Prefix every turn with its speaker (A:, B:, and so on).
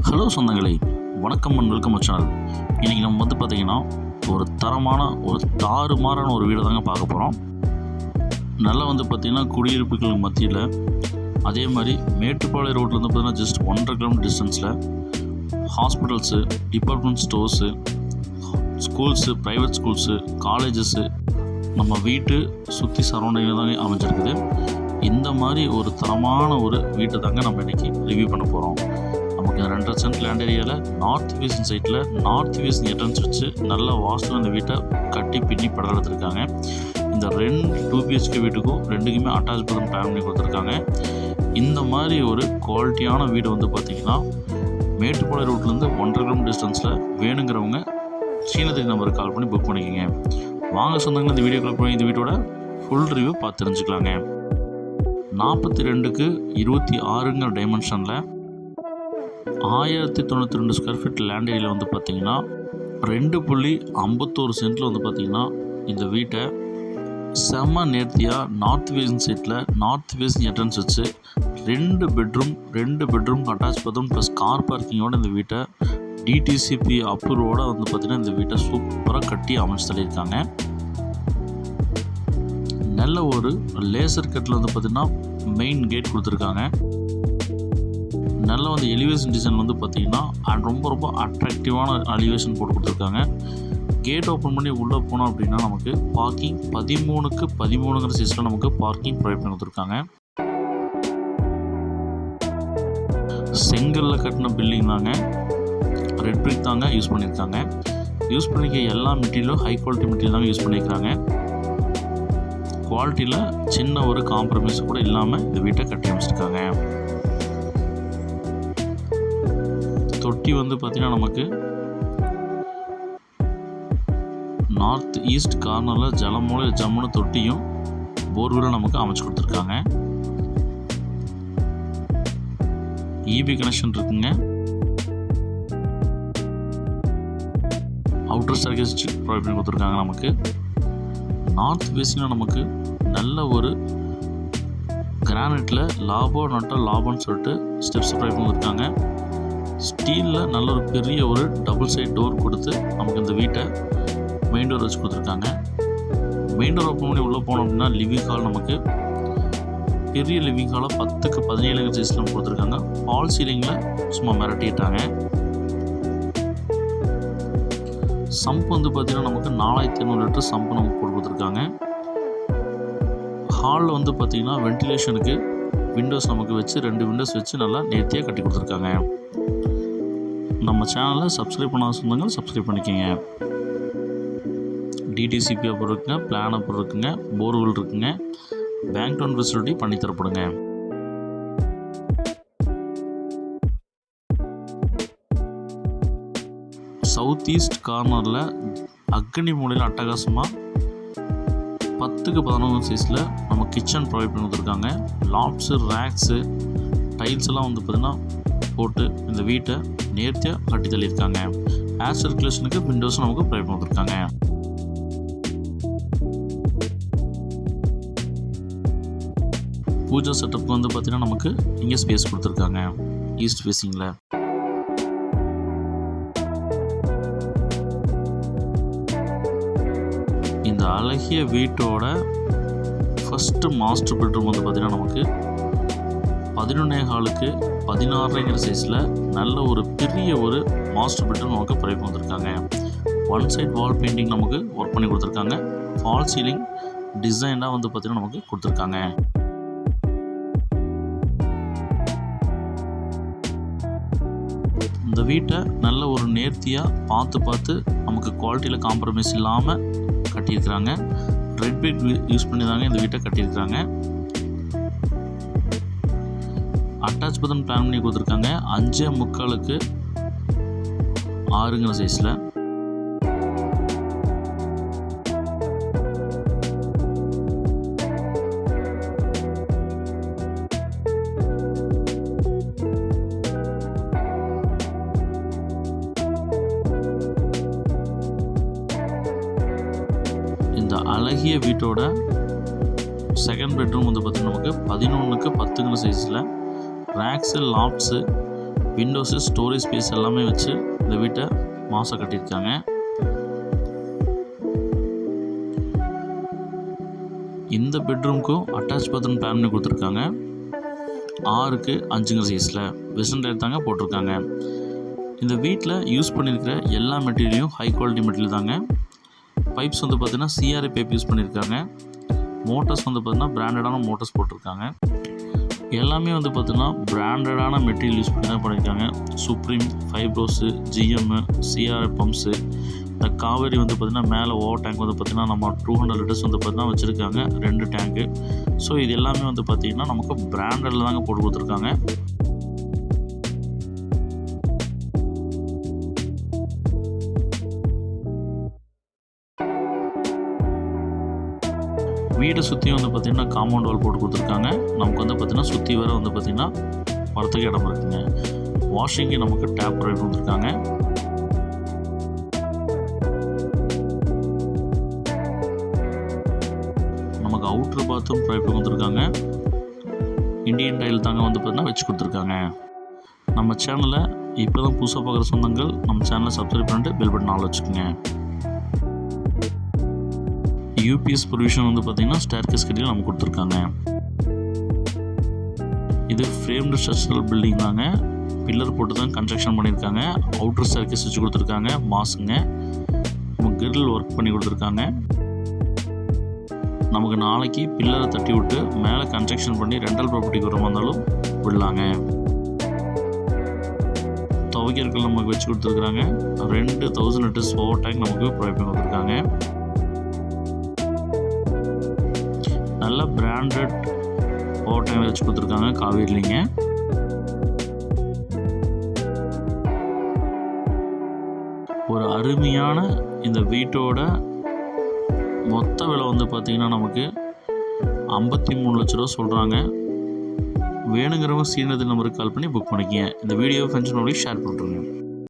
A: Hello சொந்தங்களே, வணக்கம் and welcome channel. இன்றைக்கி நம்ம பார்த்திங்கன்னா ஒரு தரமான ஒரு தாறுமாறான ஒரு வீடை தாங்க பார்க்க போகிறோம். நல்லா பார்த்திங்கன்னா குடியிருப்புகளுக்கு மத்தியில், அதே மாதிரி மேட்டுப்பாளையம் ரோட்லேருந்து பார்த்திங்கன்னா ஜஸ்ட் 1.5 கிலோமீட்டர் டிஸ்டன்ஸில் hospitals, department stores, schools, private schools, colleges நம்ம வீட்டு சுற்றி சரௌண்டிங்கில் தாங்க அமைஞ்சிருக்குது. இந்த மாதிரி ஒரு தரமான ஒரு வீட்டை தாங்க நம்ம இன்றைக்கி ரிவ்யூ பண்ண போகிறோம். நமக்கு 2.5 சென்ட் லேண்ட் ஏரியாவில் நார்த் ஃபேஸிங் சைட்டில் நார்த் ஃபேஸிங் என்ட்ரன்ஸ் வச்சு நல்ல வாஸ்து இந்த வீட்டை கட்டி பின்னி படம் எடுத்திருக்காங்க. இந்த 2 BHK வீட்டுக்கும் 2க்குமே அட்டாச் பாத்ரூம் பிளான் பண்ணி கொடுத்துருக்காங்க. இந்த மாதிரி ஒரு குவாலிட்டியான வீடு பார்த்திங்கன்னா மேட்டுப்பாளையம் ரோட்லேருந்து 1.5 கிலோமீட்டர் டிஸ்டன்ஸில் வேணுங்கிறவங்க சீனத்துக்கு நம்பருக்கு கால் பண்ணி புக் பண்ணிக்கோங்க. வாங்க சொந்தங்கள், இந்த வீடியோக்குள்ள போய் இந்த வீட்டோட ஃபுல் ரிவ்யூ பார்த்து தெரிஞ்சுக்கலாங்க. 42க்கு 26ங்கிற டைமென்ஷனில் 1092 ஸ்கொயர் ஃபீட் லேண்ட் ஏரியாவில் பார்த்திங்கன்னா 2.51 சென்ட்டில் பார்த்திங்கன்னா இந்த வீட்டை செம்ம நேர்த்தியாக நார்த் ஃபேஸிங் சைட்டில் நார்த் ஃபேஸிங் என்ட்ரன்ஸ் வச்சு 2 bedroom attach bathroom plus car பார்க்கிங்கோடு இந்த வீட்டை டிடிசிபி அப்ரூவோடு பார்த்திங்கன்னா இந்த வீட்டை சூப்பராக கட்டி அமைச்சு தள்ளியிருக்காங்க. நல்ல ஒரு லேசர் கட்டில் பார்த்திங்கன்னா மெயின் கேட் கொடுத்துருக்காங்க. நல்ல எலிவேஷன் டிசைன் பார்த்திங்கன்னா ரொம்ப அட்ராக்டிவான எலிவேஷன் போட்டு கொடுத்துருக்காங்க. கேட் ஓப்பன் பண்ணி உள்ளே போனோம் அப்படின்னா நமக்கு பார்க்கிங் 13க்கு 13ங்கிற சைஸில் நமக்கு பார்க்கிங் ப்ரொவைட் பண்ணி கொடுத்துருக்காங்க. செங்கல்ல கட்டின பில்டிங் தாங்க, ரெட் பிரிக் தாங்க யூஸ் பண்ணியிருக்காங்க. யூஸ் பண்ணிக்க எல்லா மெட்டீரியலும் ஹை குவாலிட்டி மெட்டீரியல் தாங்க யூஸ் பண்ணியிருக்காங்க. குவாலிட்டியில் சின்ன ஒரு காம்ப்ரமைஸ் கூட இல்லாமல் இந்த வீட்டை கட்டி அமைச்சிருக்காங்க. தொட்டி பார்த்திங்கன்னா நமக்கு நார்த் ஈஸ்ட் கார்னரில் ஜலமூல ஜம்முன்னு தொட்டியும் போர்வெல்லும் நமக்கு அமைச்சு கொடுத்துருக்காங்க. இபி கனெக்ஷன் இருக்குங்க. அவுட்டர் ஸ்டேர்கேஸ் ப்ரொவைட் பண்ணி கொடுத்துருக்காங்க. நமக்கு நார்த் ஃபேஸிங்கில் நமக்கு நல்ல ஒரு கிரானைட்டில் லாபம்னு சொல்லிட்டு ஸ்டெப்ஸ் ப்ரொவைட் பண்ணியிருக்காங்க. ஸ்டீலில் நல்ல ஒரு பெரிய ஒரு டபுள் சைட் டோர் கொடுத்து நமக்கு இந்த வீட்டை மெயின் டோர் வச்சு கொடுத்துருக்காங்க. மெயின் டோர் ஓப்பன் பண்ணி உள்ளே போனோம் அப்படின்னா லிவிங் ஹால், நமக்கு பெரிய லிவிங் ஹாலை 10க்கு 17 சைஸில் கொடுத்துருக்காங்க. ஃபால் சீலிங்கில் சும்மா மிரட்டிட்டாங்க. சம்ப் பார்த்திங்கன்னா நமக்கு 4500 லிட்டர் சம்ப் நமக்கு போட்டு கொடுத்துருக்காங்க. ஹாலில் பார்த்திங்கன்னா வென்டிலேஷனுக்கு விண்டோஸ் நமக்கு வச்சு 2 விண்டோஸ் வச்சு நல்லா நேர்த்தியாக கட்டி கொடுத்துருக்காங்க. நம்ம சேனலை சப்ஸ்கிரைப் பண்ணாத சொந்தங்கள் சப்ஸ்கிரைப் பண்ணிக்கோங்க. டிடிசிபி அப்புறம் இருக்குங்க, பிளான் அப்புறம் இருக்குங்க, போர்வெல் இருக்குங்க, பேங்க் லோன் ஃபெசிலிட்டி பண்ணி தரப்படுங்க. சவுத் ஈஸ்ட் கார்னரில் அக்னி மூலையில் அட்டகாசமாக 10க்கு 11 சைஸில் நம்ம கிச்சன் ப்ரொவைட் பண்ணி கொடுத்துருக்காங்க. லாப்ஸு, ரேக்ஸு, டைல்ஸ் எல்லாம் பார்த்திங்கன்னா போட்டு இந்த வீட்டை நேர்த்தியாக கட்டி தள்ளியிருக்காங்க. ஏர் சர்க்குலேஷனுக்கு விண்டோஸும் நமக்கு ப்ரொவைட் பண்ணி கொடுத்துருக்காங்க. பூஜா செட்டப் பார்த்திங்கன்னா நமக்கு இங்கே ஸ்பேஸ் கொடுத்துருக்காங்க ஈஸ்ட் ஃபேஸிங்கில். இந்த அழகிய வீட்டோட ஃபஸ்ட்டு மாஸ்டர் பெட்ரூம் பார்த்திங்கன்னா நமக்கு 11.4க்கு 16ங்கிற சைஸில் நல்ல ஒரு பெரிய ஒரு மாஸ்டர் பெட்ரூம் நமக்கு ப்ரொவைட் பண்ணியிருக்காங்க. 1 சைட் வால் பெயிண்டிங் நமக்கு ஒர்க் பண்ணி கொடுத்துருக்காங்க. ஃபால் சீலிங் டிசைனாக பார்த்திங்கன்னா நமக்கு கொடுத்துருக்காங்க. இந்த வீட்டை நல்ல ஒரு நேர்த்தியாக பார்த்து நமக்கு குவாலிட்டியில் காம்ப்ரமைஸ் இல்லாமல் கட்டியிருக்கிறாங்க. ரெட் பிரிக் யூஸ் பண்ணி தாங்க இந்த வீட்டை கட்டியிருக்கிறாங்க. அட்டாச் பாத்ரூம் பிளான் பண்ணி கொடுத்துருக்காங்க. 5.75க்கு 6ங்கிற சைஸில். இந்த அழகிய வீட்டோட செகண்ட் பெட்ரூம் பார்த்திங்கன்னா நமக்கு 11க்கு 10ங்கிற சைஸில் ரேக்ஸு, லாப்ஸு, விண்டோஸு, ஸ்டோரேஜ் ஸ்பேஸ் எல்லாமே வச்சு இந்த வீட்டை மாசாக கட்டியிருக்காங்க. இந்த பெட்ரூம்க்கும் அட்டாச் பாத்ரூம் பிளான் பண்ணி கொடுத்துருக்காங்க. 6க்கு 5 சைஸில் வெஸ்டர்ன் டைப் தாங்க போட்டிருக்காங்க. இந்த வீட்டில் யூஸ் பண்ணியிருக்கிற எல்லா மெட்டீரியலும் ஹை குவாலிட்டி மெட்டீரியல் தாங்க. பைப்ஸ் வந்து பார்த்திங்கன்னா CRA பைப் யூஸ் பண்ணியிருக்காங்க. மோட்டர்ஸ் வந்து பார்த்திங்கன்னா பிராண்டடான மோட்டர்ஸ் போட்டிருக்காங்க. எல்லாமே வந்து பார்த்திங்கன்னா பிராண்டடான மெட்டீரியல் யூஸ் பண்ணி தான் பண்ணியிருக்காங்க. சுப்ரீம், ஃபைப்ரோஸு, GM, CRA பம்ப்ஸு. இந்த காவேரி வந்து பார்த்திங்கன்னா மேலே ஓவர் டேங்க் வந்து பார்த்திங்கன்னா நம்ம 200 லிட்டர்ஸ் வந்து பார்த்திங்கன்னா வச்சுருக்காங்க, 2 டேங்க்கு. ஸோ இது எல்லாமே வந்து பார்த்திங்கன்னா நமக்கு பிராண்டடில் தாங்க போட்டு கொடுத்துருக்காங்க. வீடை சுற்றியும் வந்து பார்த்திங்கன்னா காம்பவுண்ட் வால் போட்டு கொடுத்துருக்காங்க. நமக்கு வந்து பார்த்திங்கன்னா சுற்றி வர வந்து பார்த்திங்கன்னா வரத்துக்கு இடம் இருக்குங்க. வாஷிங்க்கு நமக்கு டேப் ப்ரொவைட் கொடுத்துருக்காங்க. நமக்கு அவுட்ரு பாத்ரூம் ப்ரொவைட் கொடுத்துருக்காங்க. இண்டியன் டைல் தாங்க வந்து பார்த்திங்கன்னா வச்சு கொடுத்துருக்காங்க. நம்ம சேனலை இப்போ தான் புதுசாக பார்க்குற சொந்தங்கள் நம்ம சேனலை சப்ஸ்கிரைப் பண்ணிட்டு பெல் பட்டன் ஆல் வச்சுக்கோங்க. UPS ப்ரொவிஷன் வந்து பார்த்திங்கன்னா ஸ்டேர்கேஸ் கட்டியில் நம்ம கொடுத்துருக்காங்க. இது ஃப்ரேம்டு ஸ்ட்ரக்சரல் பில்டிங் தாங்க. பில்லர் போட்டு தான் கன்ஸ்ட்ரக்ஷன் பண்ணியிருக்காங்க. அவுட்டர் ஸ்டேர்கேஸ் வச்சு கொடுத்துருக்காங்க. மாஸுங்க நமக்கு கிரில் ஒர்க் பண்ணி கொடுத்துருக்காங்க. நமக்கு நாளைக்கு பில்லரை தட்டி விட்டு மேலே கன்ஸ்ட்ரக்ஷன் பண்ணி ரெண்டல் ப்ராப்பர்ட்டிக்கு வர வந்தாலும் விடலாங்க. துவைக்கிறதுக்கு நமக்கு வச்சு கொடுத்துருக்குறாங்க. 2000 லிட்டர்ஸ் ஓவர் டேங்க் நமக்கு ப்ரொவைட் பண்ணி கொடுத்துருக்காங்க. நல்ல பிராண்டட் ஓவர் டேங்க் வச்சு கொடுத்துருக்காங்க காவேரிலிங்க. ஒரு அருமையான இந்த வீட்டோட மொத்த விலை வந்து பார்த்திங்கன்னா நமக்கு 53 லட்ச ரூபா சொல்கிறாங்க. வேணுங்கிறவங்க சீனது நம்பருக்கு கால் பண்ணி புக் பண்ணிக்கங்க. இந்த வீடியோ ஃப்ரெண்ட்ஸ் ஷேர் பண்ணுறேங்க.